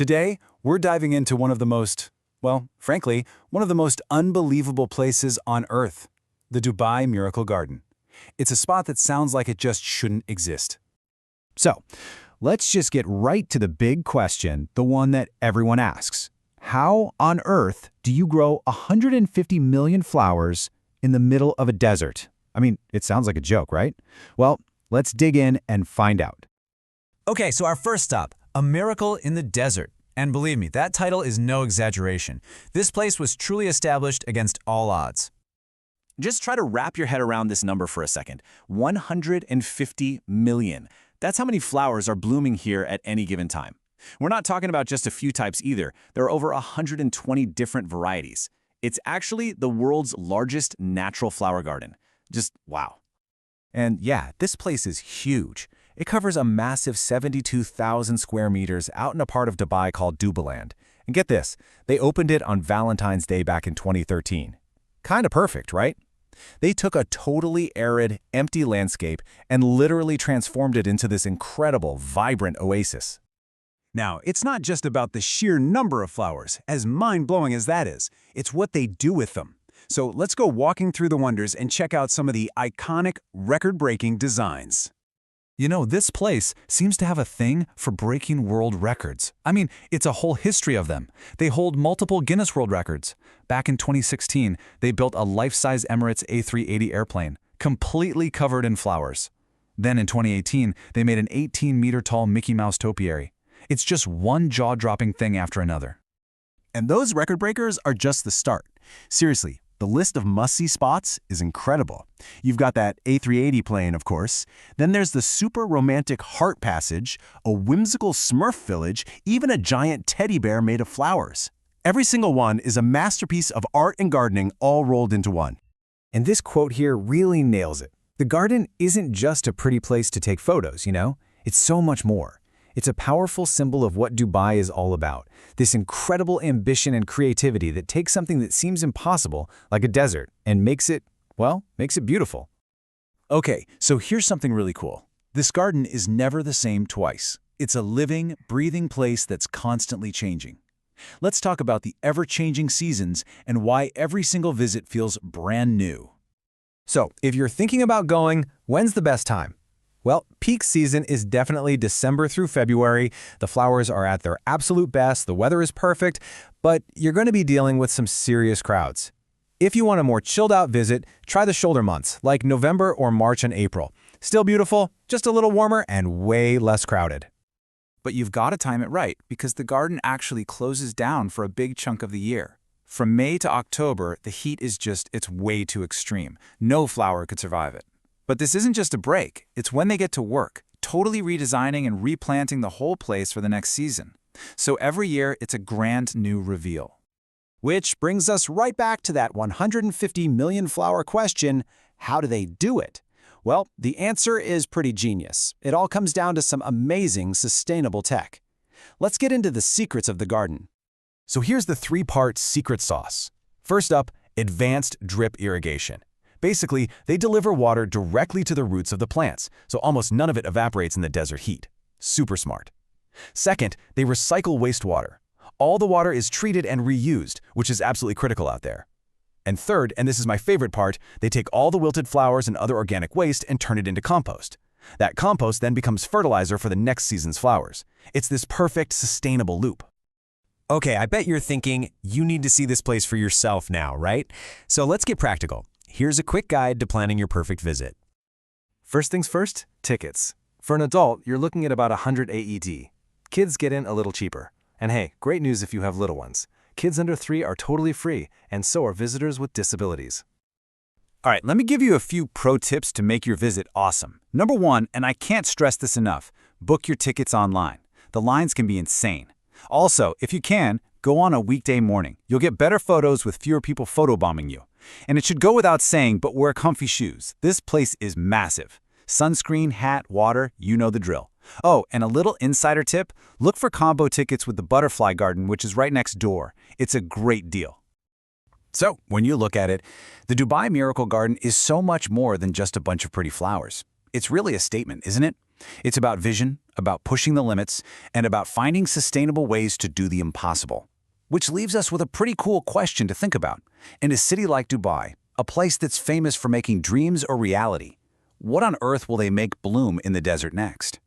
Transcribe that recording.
Today, we're diving into one of the most, well, frankly, one of the most unbelievable places on Earth, the Dubai Miracle Garden. It's a spot that sounds like it just shouldn't exist. So, let's just get right to the big question, the one that everyone asks. How on earth do you grow 150 million flowers in the middle of a desert? I mean, it sounds like a joke, right? Well, let's dig in and find out. Okay, so our first stop, a miracle in the desert. And believe me, that title is no exaggeration. This place was truly established against all odds. Just try to wrap your head around this number for a second. 150 million. That's how many flowers are blooming here at any given time. We're not talking about just a few types either. There are over 120 different varieties. It's actually the world's largest natural flower garden. Just wow. And yeah, this place is huge. It covers a massive 72,000 square meters out in a part of Dubai called Jubaland. And get this, they opened it on Valentine's Day back in 2013. Kinda perfect, right? They took a totally arid, empty landscape and literally transformed it into this incredible, vibrant oasis. Now, it's not just about the sheer number of flowers, as mind-blowing as that is. It's what they do with them. So let's go walking through the wonders and check out some of the iconic, record-breaking designs. You know, this place seems to have a thing for breaking world records. I mean, it's a whole history of them. They hold multiple Guinness World Records. Back in 2016, they built a life-size Emirates A380 airplane, completely covered in flowers. Then in 2018, they made an 18-meter-tall Mickey Mouse topiary. It's just one jaw-dropping thing after another. And those record breakers are just the start. Seriously, the list of must-see spots is incredible. You've got that A380 plane, of course. Then there's the super romantic Heart Passage, a whimsical Smurf Village, even a giant teddy bear made of flowers. Every single one is a masterpiece of art and gardening all rolled into one. And this quote here really nails it. The garden isn't just a pretty place to take photos, you know? It's so much more. It's a powerful symbol of what Dubai is all about, this incredible ambition and creativity that takes something that seems impossible, like a desert, and makes it beautiful. Okay, so here's something really cool. This garden is never the same twice. It's a living, breathing place that's constantly changing. Let's talk about the ever-changing seasons and why every single visit feels brand new. So, if you're thinking about going, when's the best time? Well, peak season is definitely December through February. The flowers are at their absolute best, the weather is perfect, but you're going to be dealing with some serious crowds. If you want a more chilled-out visit, try the shoulder months, like November or March and April. Still beautiful, just a little warmer and way less crowded. But you've got to time it right, because the garden actually closes down for a big chunk of the year. From May to October, the heat is it's way too extreme. No flower could survive it. But this isn't just a break, it's when they get to work, totally redesigning and replanting the whole place for the next season. So every year, it's a grand new reveal. Which brings us right back to that 150 million flower question, how do they do it? Well, the answer is pretty genius. It all comes down to some amazing sustainable tech. Let's get into the secrets of the garden. So here's the three-part secret sauce. First up, advanced drip irrigation. Basically, they deliver water directly to the roots of the plants, so almost none of it evaporates in the desert heat. Super smart. Second, they recycle wastewater. All the water is treated and reused, which is absolutely critical out there. And third, and this is my favorite part, they take all the wilted flowers and other organic waste and turn it into compost. That compost then becomes fertilizer for the next season's flowers. It's this perfect, sustainable loop. Okay, I bet you're thinking, you need to see this place for yourself now, right? So let's get practical. Here's a quick guide to planning your perfect visit. First things first, tickets. For an adult, you're looking at about 100 AED. Kids get in a little cheaper. And hey, great news if you have little ones. Kids under 3 are totally free, and so are visitors with disabilities. All right, let me give you a few pro tips to make your visit awesome. Number 1, and I can't stress this enough, book your tickets online. The lines can be insane. Also, if you can, go on a weekday morning. You'll get better photos with fewer people photobombing you. And it should go without saying, but wear comfy shoes. This place is massive. Sunscreen, hat, water, you know the drill. Oh, and a little insider tip, look for combo tickets with the Butterfly Garden, which is right next door. It's a great deal. So, when you look at it, the Dubai Miracle Garden is so much more than just a bunch of pretty flowers. It's really a statement, isn't it? It's about vision, about pushing the limits, and about finding sustainable ways to do the impossible. Which leaves us with a pretty cool question to think about. In a city like Dubai, a place that's famous for making dreams a reality, what on earth will they make bloom in the desert next?